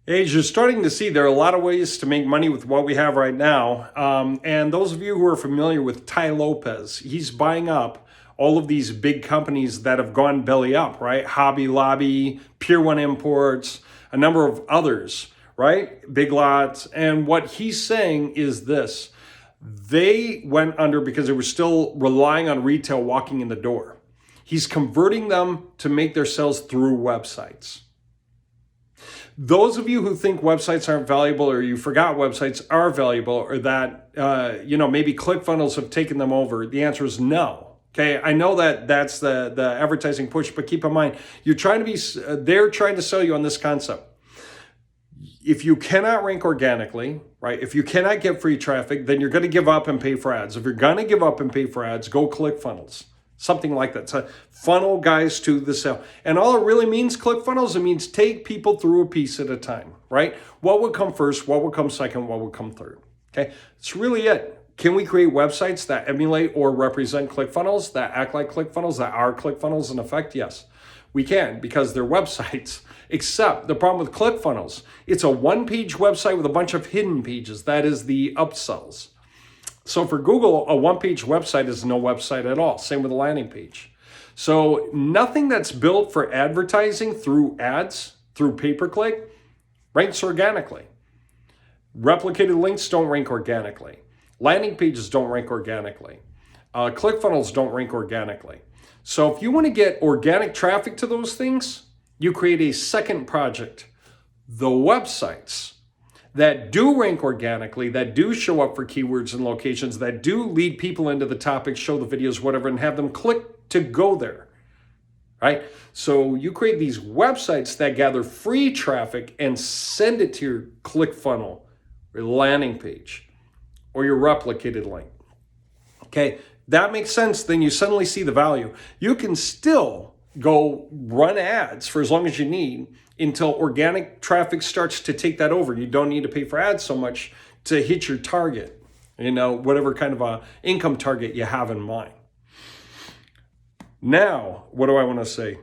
As you're starting to see, there are a lot of ways to make money with what we have right now. And those of you who are familiar with Ty Lopez, he's buying up all of these big companies that have gone belly up, right? Hobby Lobby, Pier 1 Imports, a number of others, right? Big Lots. And what he's saying is this: they went under because they were still relying on retail walking in the door. He's converting them to make their sales through websites. Those of you who think websites aren't valuable, or you forgot websites are valuable, or that maybe ClickFunnels have taken them over, the answer is no. Okay, I know that that's the advertising push, but keep in mind, they're trying to sell you on this concept. If you cannot rank organically, right? If you cannot get free traffic, then you're going to give up and pay for ads. If you're going to give up and pay for ads, go ClickFunnels. Something like that. So funnel guys to the sale. And all it really means, ClickFunnels, it means take people through a piece at a time, right? What would come first? What would come second? What would come third? Okay, it's really it. Can we create websites that emulate or represent ClickFunnels, that act like ClickFunnels, that are ClickFunnels in effect? Yes, we can, because they're websites. Except the problem with ClickFunnels, it's a one-page website with a bunch of hidden pages. That is the upsells. So for Google, a one-page website is no website at all. Same with a landing page. So nothing that's built for advertising through ads, through pay-per-click, ranks organically. Replicated links don't rank organically. Landing pages don't rank organically. ClickFunnels don't rank organically. So if you want to get organic traffic to those things, you create a second project, the websites that do rank organically, that do show up for keywords and locations, that do lead people into the topics, show the videos, whatever, and have them click to go there, right? So you create these websites that gather free traffic and send it to your ClickFunnel, your landing page, or your replicated link. Okay, that makes sense. Then you suddenly see the value. You can still go run ads for as long as you need until organic traffic starts to take that over. You don't need to pay for ads so much to hit your target, whatever kind of a income target you have in mind. Now, what do I want to say?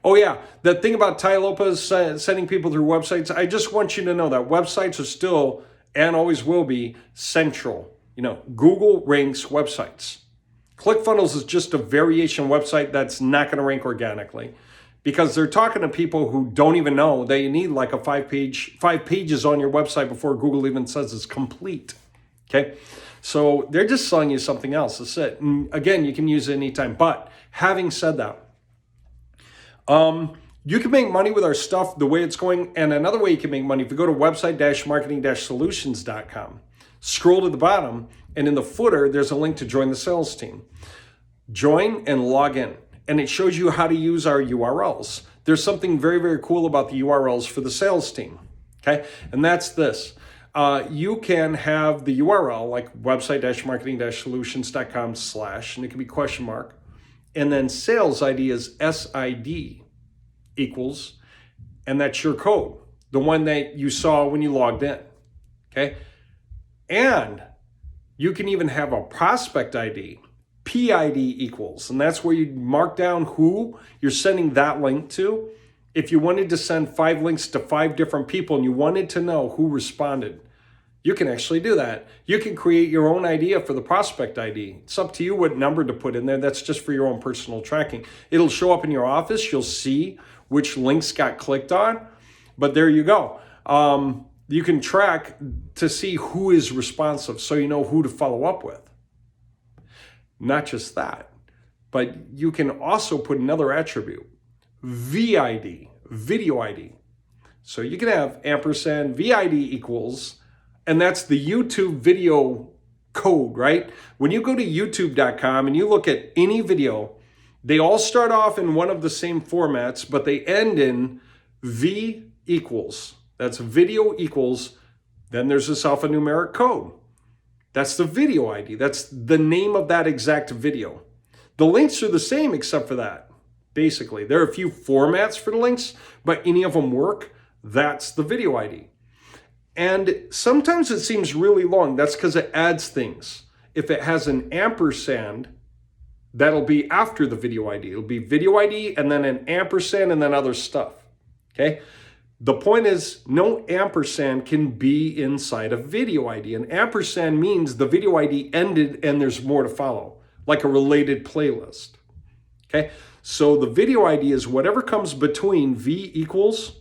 Oh yeah, that thing about Ty Lopez sending people through websites, I just want you to know that websites are still, and always will be, central. Google ranks websites. ClickFunnels is just a variation website that's not going to rank organically, because they're talking to people who don't even know that you need like a five pages on your website before Google even says it's complete. Okay, so they're just selling you something else. That's it. And again, you can use it anytime. But having said that, you can make money with our stuff the way it's going. And another way you can make money, if you go to website-marketing-solutions.com, scroll to the bottom, and in the footer, there's a link to join the sales team. Join and log in. And it shows you how to use our URLs. There's something very, very cool about the URLs for the sales team. Okay, and that's this. You can have the URL like website-marketing-solutions.com/ and it can be question mark. And then sales ID is SID equals, and that's your code, the one that you saw when you logged in. Okay, and you can even have a prospect ID, PID equals, and that's where you mark down who you're sending that link to. If you wanted to send 5 links to 5 different people and you wanted to know who responded, you can actually do that. You can create your own idea for the prospect ID. It's up to you what number to put in there. That's just for your own personal tracking. It'll show up in your office. You'll see which links got clicked on, but there you go. You can track to see who is responsive, so you know who to follow up with. Not just that, but you can also put another attribute, VID, video ID. So you can have ampersand VID equals, and that's the YouTube video code, right? When you go to youtube.com and you look at any video, they all start off in one of the same formats, but they end in V equals. That's video equals, then there's this alphanumeric code. That's the video ID. That's the name of that exact video. The links are the same except for that, basically. There are a few formats for the links, but any of them work. That's the video ID. And sometimes it seems really long. That's because it adds things. If it has an ampersand, that'll be after the video ID. It'll be video ID and then an ampersand and then other stuff, okay? The point is, no ampersand can be inside a video ID. An ampersand means the video ID ended and there's more to follow, like a related playlist. Okay, so the video ID is whatever comes between V equals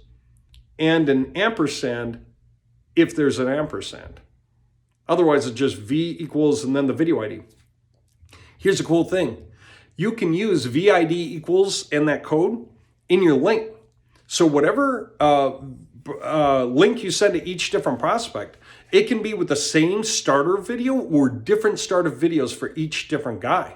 and an ampersand if there's an ampersand. Otherwise, it's just V equals and then the video ID. Here's a cool thing. You can use VID equals and that code in your link. So whatever link you send to each different prospect, it can be with the same starter video or different starter videos for each different guy.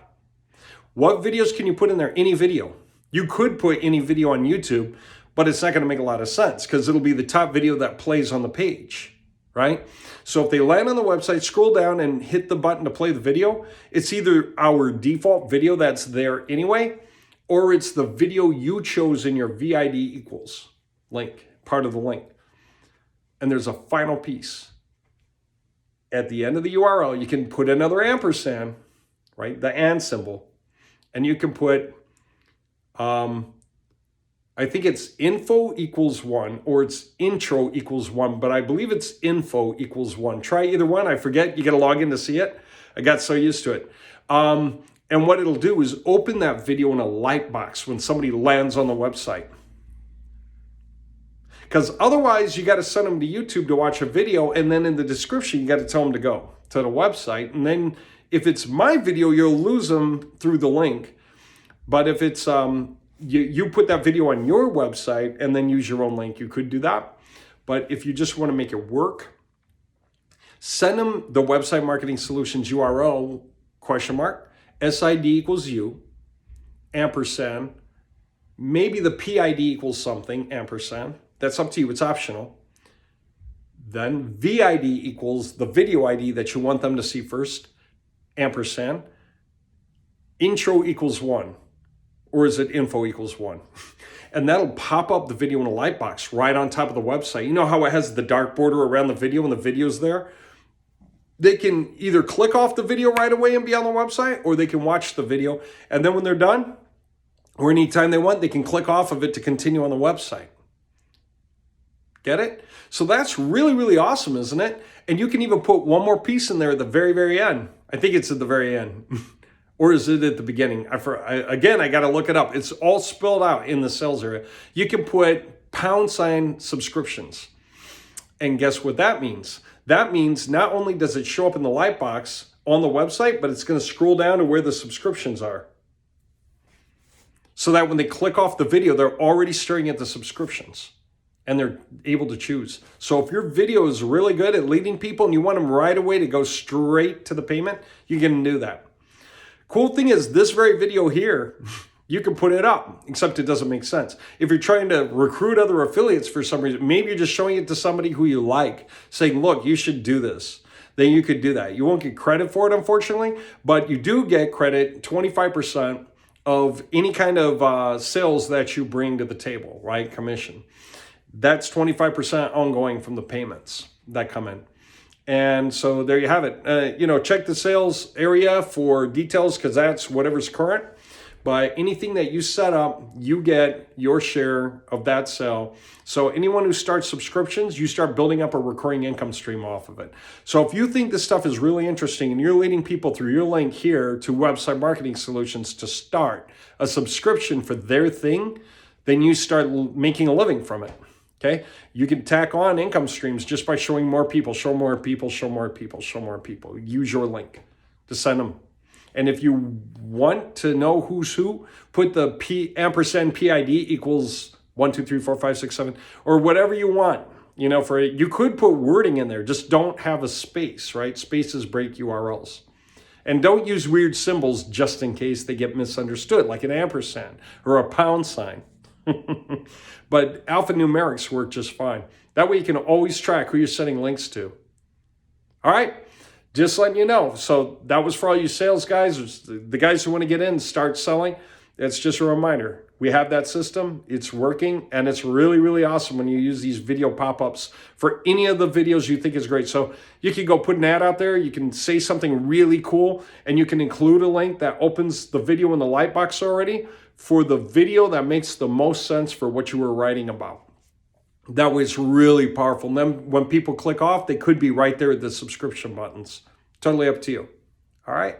What videos can you put in there? Any video. You could put any video on YouTube, but it's not going to make a lot of sense because it'll be the top video that plays on the page, right? So if they land on the website, scroll down and hit the button to play the video, it's either our default video that's there anyway, or it's the video you chose in your VID equals link, part of the link. And there's a final piece. At the end of the URL, you can put another ampersand, right? The and symbol. And you can put, I think it's info equals 1 or it's intro equals 1, but I believe it's info equals 1. Try either one. I forget. You got to log in to see it. I got so used to it. And what it'll do is open that video in a light box when somebody lands on the website. Because otherwise, you got to send them to YouTube to watch a video, and then in the description, you got to tell them to go to the website. And then if it's my video, you'll lose them through the link. But if it's you put that video on your website and then use your own link, you could do that. But if you just want to make it work, send them the Website Marketing Solutions URL, SID equals U, ampersand, maybe the PID equals something, ampersand. That's up to you. It's optional. Then VID equals the video ID that you want them to see first, ampersand. Intro equals 1. Or is it info equals 1? And that'll pop up the video in a light box right on top of the website. You know how it has the dark border around the video and the video's there? They can either click off the video right away and be on the website, or they can watch the video. And then when they're done, or anytime they want, they can click off of it to continue on the website. Get it? So that's really, really awesome, isn't it? And you can even put one more piece in there at the very, very end. I think it's at the very end. Or is it at the beginning? Again, I got to look it up. It's all spelled out in the sales area. You can put # subscriptions. And guess what that means? That means not only does it show up in the light box on the website, but it's going to scroll down to where the subscriptions are. So that when they click off the video, they're already staring at the subscriptions and they're able to choose. So if your video is really good at leading people and you want them right away to go straight to the payment, you can do that. Cool thing is this very video here, you can put it up, except it doesn't make sense. If you're trying to recruit other affiliates for some reason, maybe you're just showing it to somebody who you like, saying, look, you should do this. Then you could do that. You won't get credit for it, unfortunately, but you do get credit, 25% of any kind of sales that you bring to the table, right? Commission. That's 25% ongoing from the payments that come in. And so there you have it. Check the sales area for details because that's whatever's current. But anything that you set up, you get your share of that sale. So anyone who starts subscriptions, you start building up a recurring income stream off of it. So if you think this stuff is really interesting and you're leading people through your link here to Website Marketing Solutions to start a subscription for their thing, then you start making a living from it. Okay, you can tack on income streams just by showing more people, show more people, show more people, show more people. Use your link to send them. And if you want to know who's who, put the & PID equals 1, 2, 3, 4, 5, 6, 7, or whatever you want. You could put wording in there. Just don't have a space, right? Spaces break URLs. And don't use weird symbols just in case they get misunderstood, like an ampersand or a £. But alphanumerics work just fine. That way you can always track who you're sending links to. All right, just letting you know. So that was for all you sales guys, the guys who want to get in and start selling. It's just a reminder. We have that system. It's working, and it's really, really awesome when you use these video pop-ups for any of the videos you think is great. So you can go put an ad out there. You can say something really cool, and you can include a link that opens the video in the lightbox already for the video that makes the most sense for what you were writing about. That way it's really powerful. And then when people click off, they could be right there at the subscription buttons. Totally up to you. All right.